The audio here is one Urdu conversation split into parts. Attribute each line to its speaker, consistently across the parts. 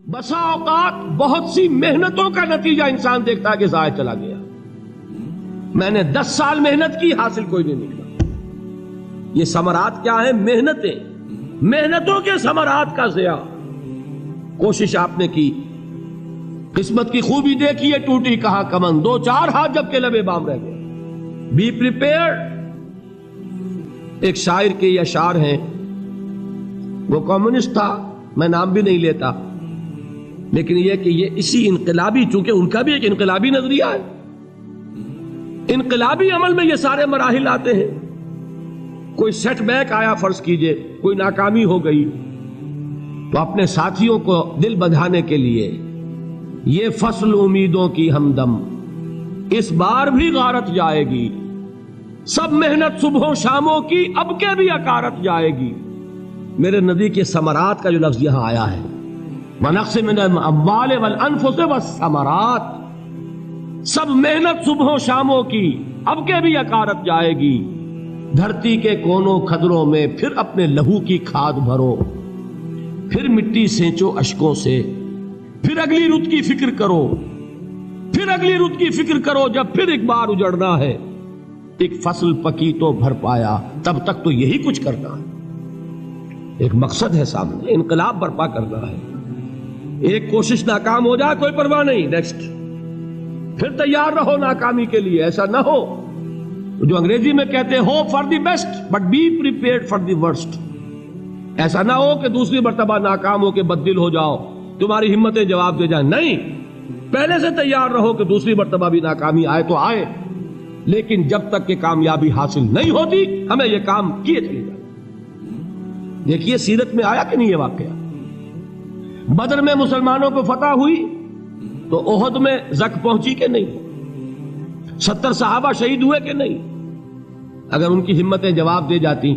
Speaker 1: بسا اوقات بہت سی محنتوں کا نتیجہ انسان دیکھتا ہے کہ ضائع چلا گیا. میں نے 10 سال محنت کی، حاصل کوئی نہیں نکلا. یہ ثمرات کیا ہیں؟ محنتوں کے ثمرات کا ضیاع. کوشش آپ نے کی، قسمت کی خوبی دیکھی ہے، ٹوٹی کہاں کمن، 2-4 ہاتھ جب کے لبے بام رہ گئے. Be prepared. ایک شاعر کے یہ اشعار ہیں، وہ کمیونسٹ تھا، میں نام بھی نہیں لیتا، لیکن یہ کہ یہ اسی انقلابی، چونکہ ان کا بھی ایک انقلابی نظریہ ہے، انقلابی عمل میں یہ سارے مراحل آتے ہیں. کوئی سیٹ بیک آیا، فرض کیجئے کوئی ناکامی ہو گئی، تو اپنے ساتھیوں کو دل بندھانے کے لیے یہ فصل امیدوں کی ہمدم اس بار بھی غارت جائے گی، سب محنت صبحوں شاموں کی اب کے بھی اکارت جائے گی. میرے نبی کے ثمرات کا جو لفظ یہاں آیا ہے، وَنَقْصٍ مِّنَ الْأَمْوَالِ وَالْأَنفُسِ وَالثَّمَرَاتِ، سب محنت صبحوں شاموں کی اب کے بھی اکارت جائے گی. دھرتی کے کونوں کھدروں میں پھر اپنے لہو کی کھاد بھرو، پھر مٹی سینچو اشکوں سے، پھر اگلی رت کی فکر کرو، پھر اگلی رت کی فکر کرو، جب پھر ایک بار اجڑنا ہے. ایک فصل پکی تو بھر پایا، تب تک تو یہی کچھ کرنا ہے. ایک مقصد ہے سامنے، انقلاب برپا کرنا ہے. ایک کوشش ناکام ہو جائے کوئی پرواہ نہیں، نیکسٹ. پھر تیار رہو ناکامی کے لیے. ایسا نہ ہو جو انگریزی میں کہتے ہیں hope for the best but be prepared for the worst. ایسا نہ ہو کہ دوسری مرتبہ ناکام ہو کے بددل ہو جاؤ، تمہاری ہمتیں جواب دے جائیں. نہیں، پہلے سے تیار رہو کہ دوسری مرتبہ بھی ناکامی آئے تو آئے، لیکن جب تک کہ کامیابی حاصل نہیں ہوتی ہمیں یہ کام کیے چلے جائیں. دیکھیے سیرت میں آیا کہ نہیں یہ واقعہ. بدر میں مسلمانوں کو فتح ہوئی تو احد میں زک پہنچی کہ نہیں؟ 70 صحابہ شہید ہوئے کہ نہیں؟ اگر ان کی ہمتیں جواب دے جاتی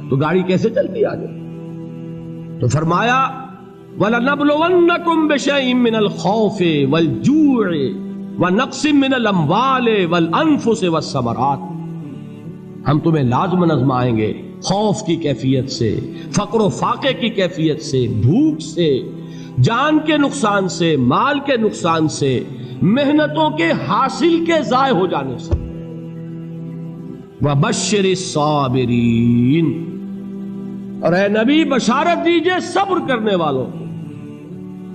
Speaker 1: تو گاڑی کیسے چلتی آگے؟ تو فرمایا وَلَنَبْلُوَنَّكُمْ بِشَيْءٍ مِّنَ الْخَوْفِ وَالْجُوعِ وَنَقْصٍ مِّنَ الْأَمْوَالِ وَالْأَنفُسِ وَالثَّمَرَاتِ. ہم تمہیں لازم آزمائیں گے، خوف کی کیفیت سے، فقر و فاقے کی کیفیت سے، بھوک سے، جان کے نقصان سے، مال کے نقصان سے، محنتوں کے حاصل کے ضائع ہو جانے سے. وَبَشِّرِ الصَّابِرِينَ، اور اے نبی بشارت دیجئے صبر کرنے والوں کو.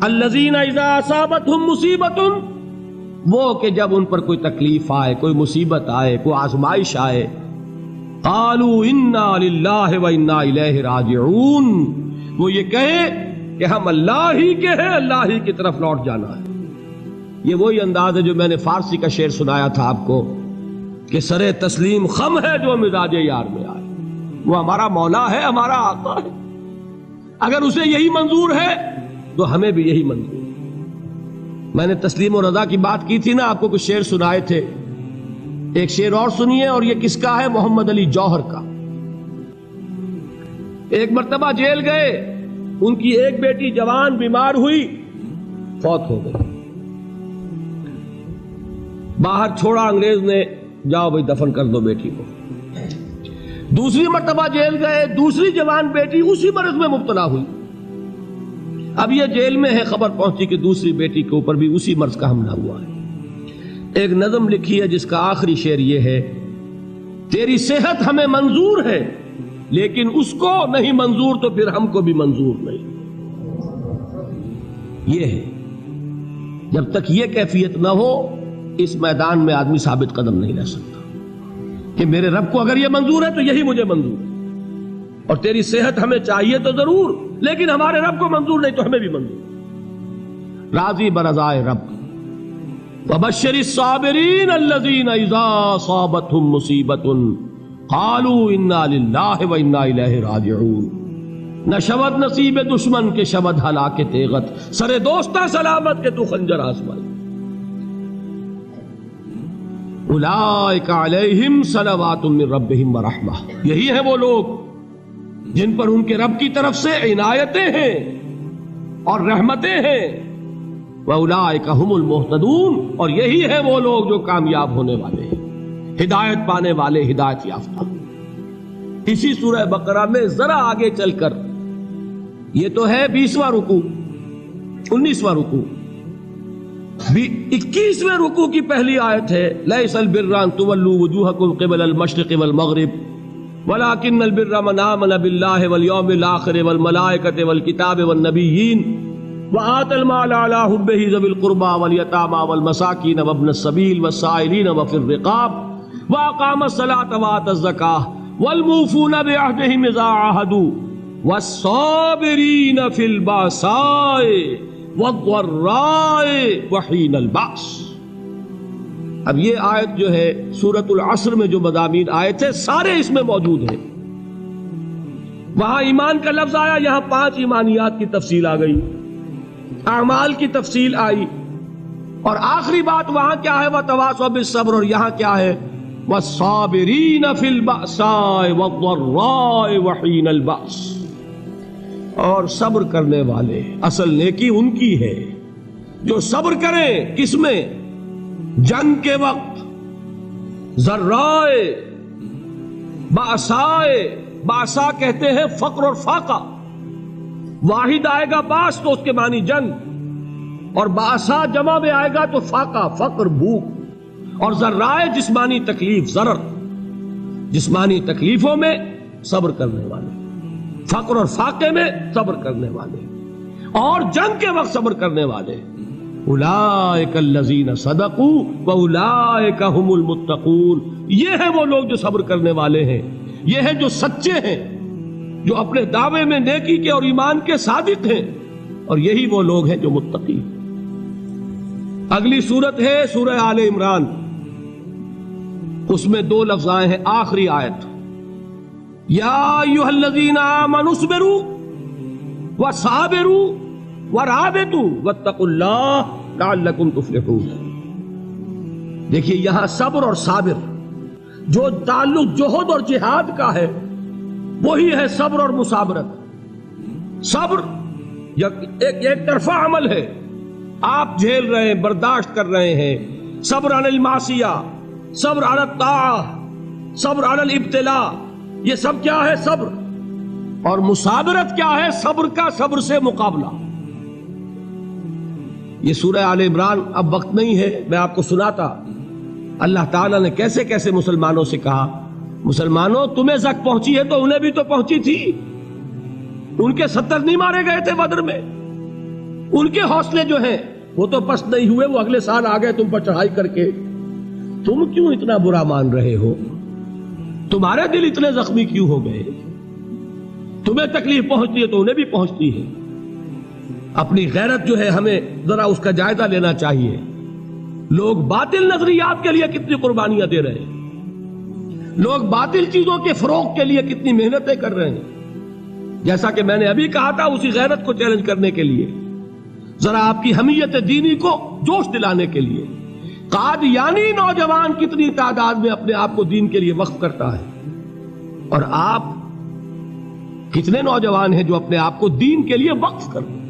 Speaker 1: الَّذِينَ إِذَا أَصَابَتْهُمْ مُصِيبَةٌ، وہ کہ جب ان پر کوئی تکلیف آئے، کوئی مصیبت آئے، کوئی آزمائش آئے، قَالُوا إِنَّا لِلَّهِ وَإِنَّا إِلَيْهِ رَاجِعُونَ، وہ یہ کہیں کہ ہم اللہ ہی کے ہیں، اللہ ہی کی طرف لوٹ جانا ہے. یہ وہی انداز ہے جو میں نے فارسی کا شعر سنایا تھا آپ کو کہ سرے تسلیم خم ہے جو مزاج یار میں آئے. وہ ہمارا مولا ہے، ہمارا آقا ہے. اگر اسے یہی منظور ہے تو ہمیں بھی یہی منظور ہے. میں نے تسلیم و رضا کی بات کی تھی نا، آپ کو کچھ شعر سنائے تھے. ایک شعر اور سنیے، اور یہ کس کا ہے؟ محمد علی جوہر کا. ایک مرتبہ جیل گئے، ان کی ایک بیٹی جوان بیمار ہوئی، فوت ہو گئی. باہر چھوڑا انگریز نے، جاؤ بھائی دفن کر دو بیٹی کو. دوسری مرتبہ جیل گئے، دوسری جوان بیٹی اسی مرض میں مبتلا ہوئی. اب یہ جیل میں ہے، خبر پہنچی کہ دوسری بیٹی کے اوپر بھی اسی مرض کا حملہ ہوا ہے. ایک نظم لکھی ہے جس کا آخری شعر یہ ہے، تیری صحت ہمیں منظور ہے لیکن اس کو نہیں منظور تو پھر ہم کو بھی منظور نہیں. یہ ہے، جب تک یہ کیفیت نہ ہو اس میدان میں آدمی ثابت قدم نہیں رہ سکتا کہ میرے رب کو اگر یہ منظور ہے تو یہی مجھے منظور ہے، اور تیری صحت ہمیں چاہیے تو ضرور، لیکن ہمارے رب کو منظور نہیں تو ہمیں بھی منظور. راضی برضائے رب. وَبَشِّرِ الصَّابِرِينَ الَّذِينَ إِذَا أَصَابَتْهُمْ مُصِيبَةٌ قَالُوا إِنَّا لِلَّهِ وَإِنَّا إِلَيْهِ رَاجِعُونَ. نہ شود نصیب دشمن کے شود ہلاک تیغت، سر دوستہ سلامت کے تو خنجر آزمائے. اولئک علیہم صلوات من ربہم ورحمہ، یہی ہے وہ لوگ جن پر ان کے رب کی طرف سے عنایتیں ہیں اور رحمتیں ہیں. وَأُولَئِكَ هُمُ الْمُهْتَدُونَ، اور یہی ہے وہ لوگ جو کامیاب ہونے والے ہیں، ہدایت پانے والے، ہدایت یافتہ. اسی سورہ بقرہ میں ذرا آگے چل کر، یہ تو ہے 20واں رکوع، 19واں رکوع. 21ویں رکوع کی پہلی آیت ہے لیس البر ان تولوا وجوہکم قبل المشرق والمغرب ولكن البر من آمن بالله واليوم الآخر والملائكة والكتاب والنبيين وآتى المال على حبه ذوي القربى واليتامى والمساكين وابن السبيل والسائلين وفي الرقاب وأقام الصلاة وآتى الزكاة والموفون بعهدهم إذا عاهدوا والصابرين في البأساء والضراء وحين البأس. اب یہ آیت جو ہے سورۃ العصر میں جو مضامین آئے تھے سارے اس میں موجود ہیں. وہاں ایمان کا لفظ آیا، یہاں 5 ایمانیات کی تفصیل آ گئی، اعمال کی تفصیل آئی، اور آخری بات وہاں کیا ہے وَتَوَاصَوْا بِالصَّبْرِ، اور یہاں کیا ہے وَالصَّابِرِينَ فِي الْبَأْسَاءِ وَالضَّرَّاءِ وَحِينَ الْبَأْسِ، اور صبر کرنے والے. اصل نیکی ان کی ہے جو صبر کریں. کس میں؟ جنگ کے وقت. ذرائے باسائے، باسا کہتے ہیں فقر اور فاقہ. واحد آئے گا باس تو اس کے معنی جنگ، اور باسا جمع میں آئے گا تو فاقہ فقر بھوک. اور ذرائے جسمانی تکلیف، ضرر جسمانی تکلیفوں میں صبر کرنے والے، فقر اور فاقے میں صبر کرنے والے، اور جنگ کے وقت صبر کرنے والے. اولئک الذین صدقوا واولئک هم المتقون. یہ ہیں وہ لوگ جو صبر کرنے والے ہیں، یہ ہیں جو سچے ہیں، جو اپنے دعوے میں نیکی کے اور ایمان کے صادق ہیں، اور یہی وہ لوگ ہیں جو متقی. اگلی صورت ہے سورہ آل عمران. اس میں 2 لفظ آئے ہیں آخری آیت، یا ایھا الذین آمنوا اصبروا وصابروا ورابطوا واتقوا اللہ لعلکم تفلحون. دیکھیے یہاں صبر اور صابر جو تعلق جہد اور جہاد کا ہے وہی ہے صبر اور مصابرت. صبر ایک طرفہ عمل ہے، آپ جھیل رہے ہیں، برداشت کر رہے ہیں. صبر علی المعصیہ، صبر علی الطاعہ، صبر علی الابتلاء، یہ سب کیا ہے؟ صبر. اور مصابرت کیا ہے؟ صبر کا صبر سے مقابلہ. یہ سورہ آل عمران اب وقت نہیں ہے، میں آپ کو سناتا اللہ تعالیٰ نے کیسے کیسے مسلمانوں سے کہا. مسلمانوں تمہیں زک پہنچی ہے تو انہیں بھی تو پہنچی تھی. ان کے 70 نہیں مارے گئے تھے بدر میں؟ ان کے حوصلے جو ہیں وہ تو پست نہیں ہوئے، وہ اگلے سال آ گئے تم پر چڑھائی کر کے. تم کیوں اتنا برا مان رہے ہو؟ تمہارے دل اتنے زخمی کیوں ہو گئے؟ تمہیں تکلیف پہنچتی ہے تو انہیں بھی پہنچتی ہے. اپنی غیرت جو ہے ہمیں ذرا اس کا جائزہ لینا چاہیے. لوگ باطل نظریات کے لیے کتنی قربانیاں دے رہے ہیں، لوگ باطل چیزوں کے فروغ کے لیے کتنی محنتیں کر رہے ہیں. جیسا کہ میں نے ابھی کہا تھا، اسی غیرت کو چیلنج کرنے کے لیے، ذرا آپ کی حمیت دینی کو جوش دلانے کے لیے. قادیانی نوجوان کتنی تعداد میں اپنے آپ کو دین کے لیے وقف کرتا ہے، اور آپ کتنے نوجوان ہیں جو اپنے آپ کو دین کے لیے وقف کر دیں،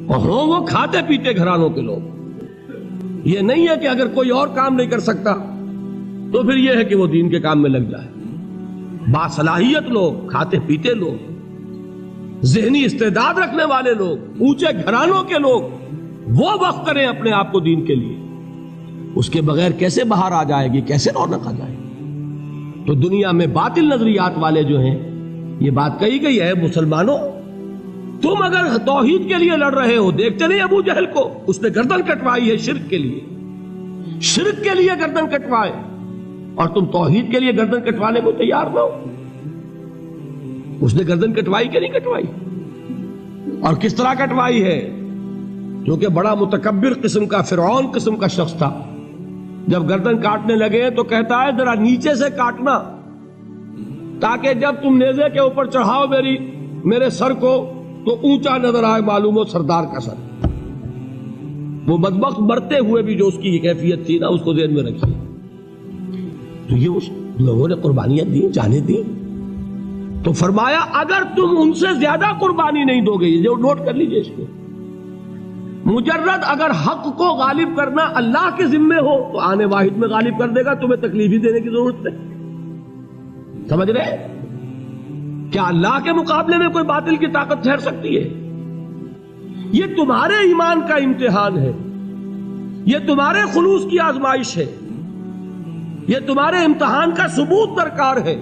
Speaker 1: اور ہوں وہ کھاتے پیتے گھرانوں کے لوگ. یہ نہیں ہے کہ اگر کوئی اور کام نہیں کر سکتا تو پھر یہ ہے کہ وہ دین کے کام میں لگ جائے. باصلاحیت لوگ، کھاتے پیتے لوگ، ذہنی استعداد رکھنے والے لوگ، اونچے گھرانوں کے لوگ، وہ وقف کریں اپنے آپ کو دین کے لیے. اس کے بغیر کیسے باہر آ جائے گی، کیسے رونق آ جائے گی؟ تو دنیا میں باطل نظریات والے جو ہیں، یہ بات کہی گئی ہے مسلمانوں تم اگر توحید کے لیے لڑ رہے ہو، دیکھتے نہیں ابو جہل کو، اس نے گردن کٹوائی ہے شرک کے لیے، شرک کے لیے گردن کٹوائے، اور تم توحید کے لیے گردن کٹوانے کو تیار نہ ہو. اس نے گردن کٹوائی کہ نہیں کٹوائی؟ اور کس طرح کٹوائی ہے؟ کیونکہ بڑا متکبر قسم کا، فرعون قسم کا شخص تھا. جب گردن کاٹنے لگے تو کہتا ہے ذرا نیچے سے کاٹنا، تاکہ جب تم نیزے کے اوپر چڑھاؤ میرے سر کو تو اونچا نظر آئے، معلوم ہو سردار کا سر. وہ بدبخت مرتے ہوئے بھی جو اس کی کیفیت تھی نا، اس کو ذہن میں رکھیے. تو یہ اس لوگوں نے قربانیاں دی، جانے دی. تو فرمایا اگر تم ان سے زیادہ قربانی نہیں دو گے، جو نوٹ کر لیجئے اس کو، مجرد اگر حق کو غالب کرنا اللہ کے ذمے ہو تو آنے واحد میں غالب کر دے گا، تمہیں تکلیف ہی دینے کی ضرورت نہیں. سمجھ رہے؟ کیا اللہ کے مقابلے میں کوئی باطل کی طاقت ٹھہر سکتی ہے؟ یہ تمہارے ایمان کا امتحان ہے، یہ تمہارے خلوص کی آزمائش ہے، یہ تمہارے امتحان کا ثبوت درکار ہے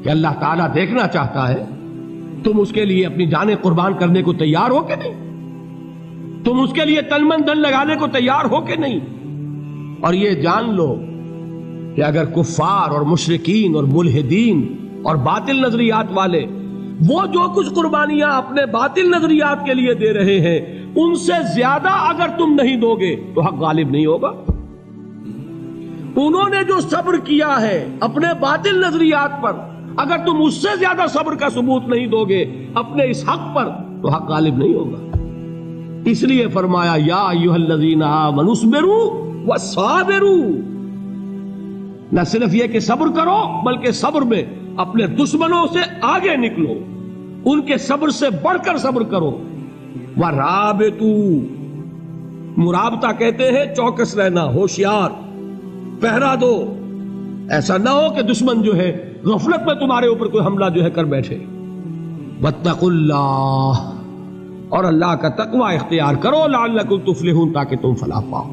Speaker 1: کہ اللہ تعالیٰ دیکھنا چاہتا ہے تم اس کے لیے اپنی جانیں قربان کرنے کو تیار ہو کہ نہیں، تم اس کے لیے تن من دھن لگانے کو تیار ہو کہ نہیں۔ اور یہ جان لو کہ اگر کفار اور مشرکین اور ملحدین اور باطل نظریات والے وہ جو کچھ قربانیاں اپنے باطل نظریات کے لیے دے رہے ہیں ان سے زیادہ اگر تم نہیں دو گے تو حق غالب نہیں ہوگا۔ انہوں نے جو صبر کیا ہے اپنے باطل نظریات پر، اگر تم اس سے زیادہ صبر کا ثبوت نہیں دو گے اپنے اس حق پر تو حق غالب نہیں ہوگا۔ اس لیے فرمایا یا ایھا الذین آمنوا اصبروا وصابروا، نہ صرف یہ کہ صبر کرو بلکہ صبر میں اپنے دشمنوں سے آگے نکلو، ان کے صبر سے بڑھ کر صبر کرو۔ ورابطوا، مرابطہ کہتے ہیں چوکس رہنا، ہوشیار، پہرا دو، ایسا نہ ہو کہ دشمن جو ہے غفلت میں تمہارے اوپر کوئی حملہ جو ہے کر بیٹھے۔ واتقوا اللہ، اور اللہ کا تقوی اختیار کرو، لعلکم تفلحون، تاکہ تم فلاح پاؤ۔